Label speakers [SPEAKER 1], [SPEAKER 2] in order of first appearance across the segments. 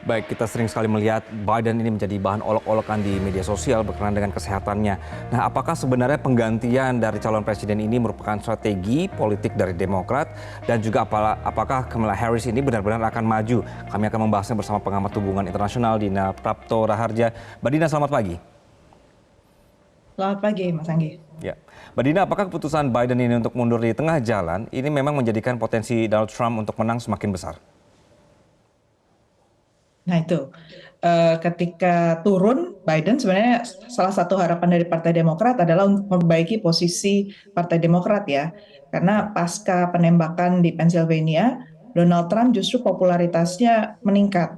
[SPEAKER 1] Baik, kita sering sekali melihat Biden ini menjadi bahan olok-olokan di media sosial berkenaan dengan kesehatannya. Nah, apakah sebenarnya penggantian dari calon presiden ini merupakan strategi politik dari Demokrat? Dan juga apakah Kamala Harris ini benar-benar akan maju? Kami akan membahasnya bersama pengamat hubungan internasional Dina Prapto Raharja. Mbak Dina, selamat pagi.
[SPEAKER 2] Selamat pagi, Mas Anggi.
[SPEAKER 1] Ya, Mbak Dina, apakah keputusan Biden ini untuk mundur di tengah jalan ini memang menjadikan potensi Donald Trump untuk menang semakin besar?
[SPEAKER 2] Nah itu, ketika turun Biden sebenarnya salah satu harapan dari Partai Demokrat adalah untuk memperbaiki posisi Partai Demokrat ya. Karena
[SPEAKER 1] Oke.
[SPEAKER 2] pasca penembakan di Pennsylvania, Donald Trump justru popularitasnya meningkat.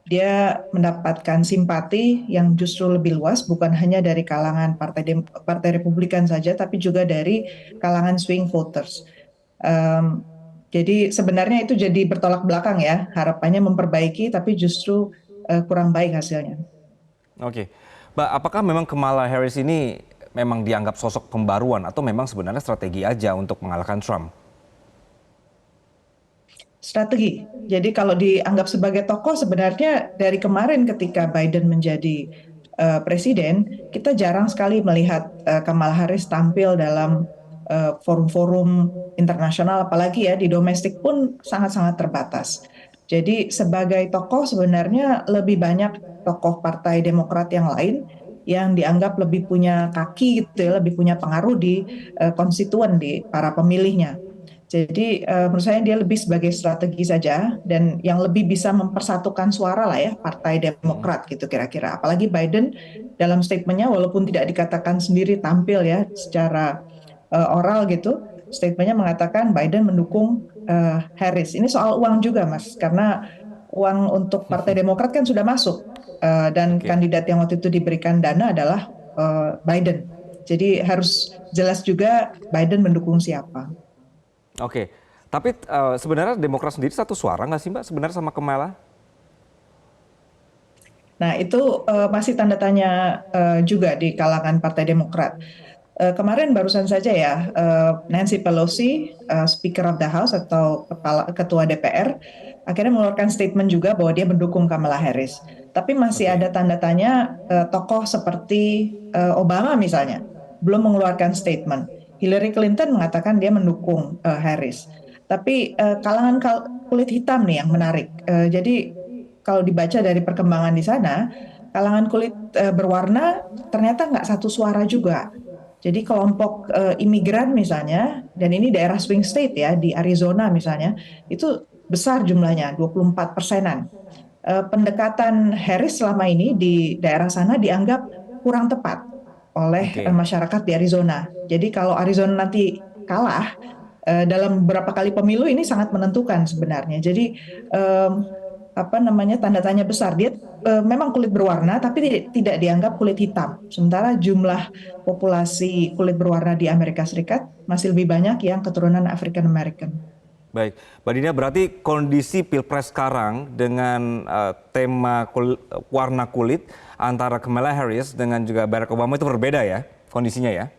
[SPEAKER 2] Dia mendapatkan simpati yang justru lebih luas, bukan hanya dari kalangan Partai Republikan saja, tapi juga dari kalangan swing voters. Em, jadi sebenarnya itu jadi bertolak belakang ya, harapannya memperbaiki tapi justru kurang baik hasilnya.
[SPEAKER 1] Oke, Mbak, apakah memang Kamala Harris ini memang dianggap sosok pembaruan atau memang sebenarnya strategi aja untuk mengalahkan Trump?
[SPEAKER 2] Strategi. Jadi kalau dianggap sebagai tokoh sebenarnya dari kemarin ketika Biden menjadi presiden, kita jarang sekali melihat Kamala Harris tampil dalam forum-forum internasional, apalagi ya di domestik pun sangat-sangat terbatas. Jadi sebagai tokoh sebenarnya lebih banyak tokoh Partai Demokrat yang lain yang dianggap lebih punya kaki gitu ya, lebih punya pengaruh di konstituen, di para pemilihnya. Jadi menurut saya dia lebih sebagai strategi saja dan yang lebih bisa mempersatukan suara lah ya Partai
[SPEAKER 1] Hmm.
[SPEAKER 2] Demokrat gitu kira-kira. Apalagi Biden dalam statementnya walaupun tidak dikatakan sendiri tampil ya secara oral gitu, statementnya mengatakan Biden mendukung Harris. Ini soal uang juga Mas, karena uang untuk Partai Demokrat kan sudah masuk dan
[SPEAKER 1] Oke,
[SPEAKER 2] kandidat yang waktu itu diberikan dana adalah Biden. Jadi harus jelas juga Biden mendukung siapa.
[SPEAKER 1] oke. Tapi sebenarnya Demokrat sendiri satu suara nggak sih, Mbak, sebenarnya sama Kamala?
[SPEAKER 2] Nah, itu masih tanda tanya juga di kalangan Partai Demokrat. Kemarin barusan saja ya, Nancy Pelosi, Speaker of the House atau Ketua DPR, akhirnya mengeluarkan statement juga bahwa dia mendukung Kamala Harris. Tapi masih
[SPEAKER 1] Oke.
[SPEAKER 2] ada tanda tanya tokoh seperti Obama misalnya, belum mengeluarkan statement. Hillary Clinton mengatakan dia mendukung Harris. Tapi kalangan kulit hitam nih yang menarik. Jadi kalau dibaca dari perkembangan di sana, kalangan kulit berwarna ternyata nggak satu suara juga. Jadi kelompok imigran misalnya, dan ini daerah swing state ya, di Arizona misalnya, itu besar jumlahnya, 24%-an. Pendekatan Harris selama ini di daerah sana dianggap kurang tepat oleh
[SPEAKER 1] Oke.
[SPEAKER 2] masyarakat di Arizona. Jadi kalau Arizona nanti kalah, dalam beberapa kali pemilu ini sangat menentukan sebenarnya. Jadi apa namanya tanda tanya besar. Dia memang kulit berwarna tapi tidak dianggap kulit hitam. Sementara jumlah populasi kulit berwarna di Amerika Serikat masih lebih banyak yang keturunan African American.
[SPEAKER 1] Baik, Mbak Dina, berarti kondisi Pilpres sekarang dengan tema warna kulit antara Kamala Harris dengan juga Barack Obama itu berbeda ya kondisinya ya?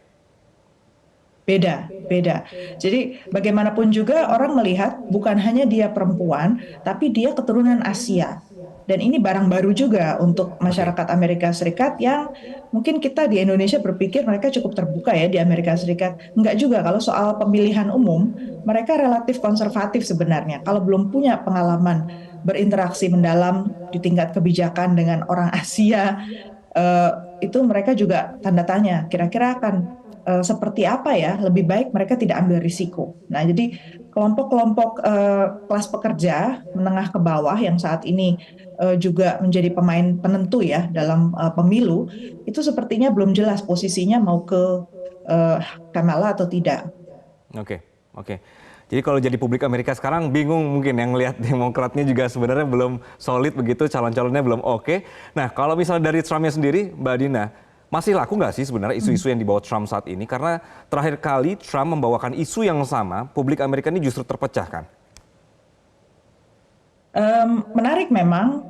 [SPEAKER 2] Beda, beda. Jadi bagaimanapun juga orang melihat bukan hanya dia perempuan, tapi dia keturunan Asia. Dan ini barang baru juga untuk
[SPEAKER 1] Oke.
[SPEAKER 2] masyarakat Amerika Serikat yang mungkin kita di Indonesia berpikir mereka cukup terbuka ya di Amerika Serikat. Enggak juga, kalau soal pemilihan umum, mereka relatif konservatif sebenarnya. Kalau belum punya pengalaman berinteraksi mendalam di tingkat kebijakan dengan orang Asia, eh, itu mereka juga tanda tanya, kira-kira akan seperti apa ya, lebih baik mereka tidak ambil risiko. Nah, jadi kelompok-kelompok kelas pekerja menengah ke bawah yang saat ini juga menjadi pemain penentu ya dalam pemilu, itu sepertinya belum jelas posisinya mau ke uh, Kamala atau tidak.
[SPEAKER 1] Oke, oke. Jadi kalau jadi publik Amerika sekarang bingung mungkin yang lihat Demokratnya juga sebenarnya belum solid begitu, calon-calonnya belum oke. Nah, kalau misalnya dari Trumpnya sendiri, Mbak Dina, masih laku nggak sih sebenarnya isu-isu yang dibawa Trump saat ini? Karena terakhir kali Trump membawakan isu yang sama, publik Amerika ini justru terpecahkan.
[SPEAKER 2] Menarik memang,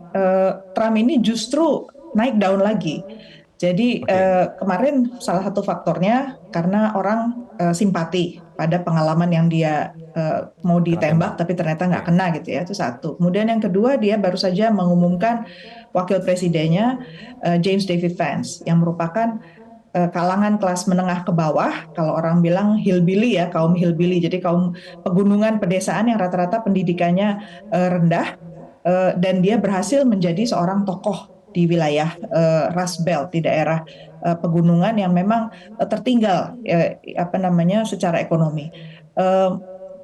[SPEAKER 2] Trump ini justru naik daun lagi. Jadi
[SPEAKER 1] Oke.
[SPEAKER 2] kemarin salah satu faktornya karena orang simpati pada pengalaman yang dia mau ditembak tapi ternyata nggak
[SPEAKER 1] Ya.
[SPEAKER 2] kena gitu ya, itu satu. Kemudian yang kedua, dia baru saja mengumumkan wakil presidennya James David Vance yang merupakan kalangan kelas menengah ke bawah, kalau orang bilang hillbilly ya, kaum hillbilly, jadi kaum pegunungan pedesaan yang rata-rata pendidikannya rendah, dan dia berhasil menjadi seorang tokoh di wilayah Rust Belt, di daerah pegunungan yang memang tertinggal apa namanya secara ekonomi.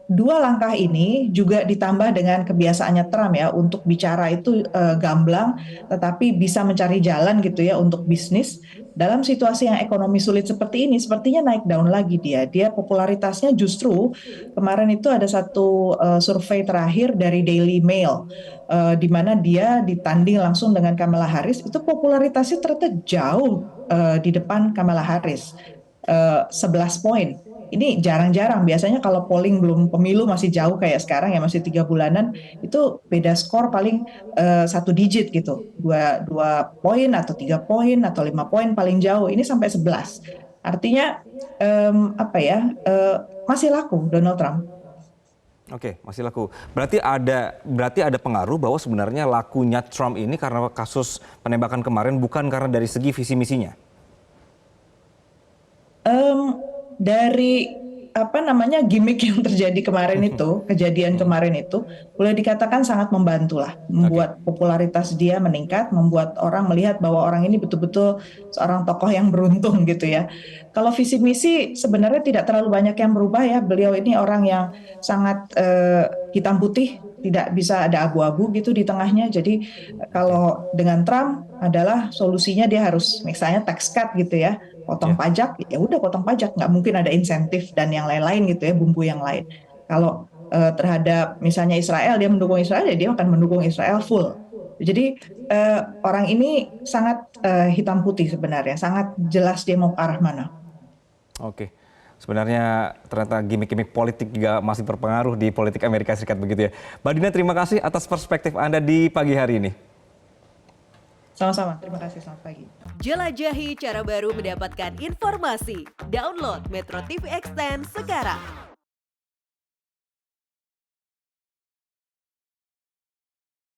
[SPEAKER 2] Dua langkah ini juga ditambah dengan kebiasaannya Trump ya untuk bicara itu gamblang, tetapi bisa mencari jalan gitu ya untuk bisnis. Dalam situasi yang ekonomi sulit seperti ini, sepertinya naik daun lagi dia. Dia popularitasnya justru kemarin itu ada satu survei terakhir dari Daily Mail, di mana dia ditanding langsung dengan Kamala Harris, itu popularitasnya ternyata jauh di depan Kamala Harris, 11 poin. Ini jarang-jarang, biasanya kalau polling belum pemilu masih jauh kayak sekarang ya, masih 3 bulanan, itu beda skor paling 1 digit gitu, dua poin atau 3 poin atau 5 poin paling jauh, ini sampai 11. Artinya apa ya, masih laku Donald Trump.
[SPEAKER 1] Oke, masih laku. Berarti ada pengaruh bahwa sebenarnya lakunya Trump ini karena kasus penembakan kemarin, bukan karena dari segi visi misinya.
[SPEAKER 2] Dari apa namanya gimmick yang terjadi kemarin itu, kejadian kemarin itu, boleh dikatakan sangat membantu lah,
[SPEAKER 1] Oke.
[SPEAKER 2] membuat popularitas dia meningkat, membuat orang melihat bahwa orang ini betul-betul seorang tokoh yang beruntung gitu ya. Kalau visi misi sebenarnya tidak terlalu banyak yang berubah ya. Beliau ini orang yang sangat hitam putih, tidak bisa ada abu-abu gitu di tengahnya. Jadi kalau dengan Trump adalah solusinya dia harus misalnya tax cut gitu ya, potong
[SPEAKER 1] Ya.
[SPEAKER 2] pajak, ya udah potong pajak, nggak mungkin ada insentif dan yang lain-lain gitu ya, bumbu yang lain. Kalau terhadap misalnya Israel, dia mendukung Israel, ya dia akan mendukung Israel full. Jadi orang ini sangat hitam putih sebenarnya, sangat jelas dia mau ke arah mana.
[SPEAKER 1] Oke. Sebenarnya ternyata gimmick-gimmick politik juga masih berpengaruh di politik Amerika Serikat begitu ya. Mbak Dina, terima kasih atas perspektif Anda di pagi hari ini.
[SPEAKER 2] Sama-sama, terima kasih, selamat pagi.
[SPEAKER 3] Jelajahi cara baru mendapatkan informasi. Download Metro TV Extend sekarang.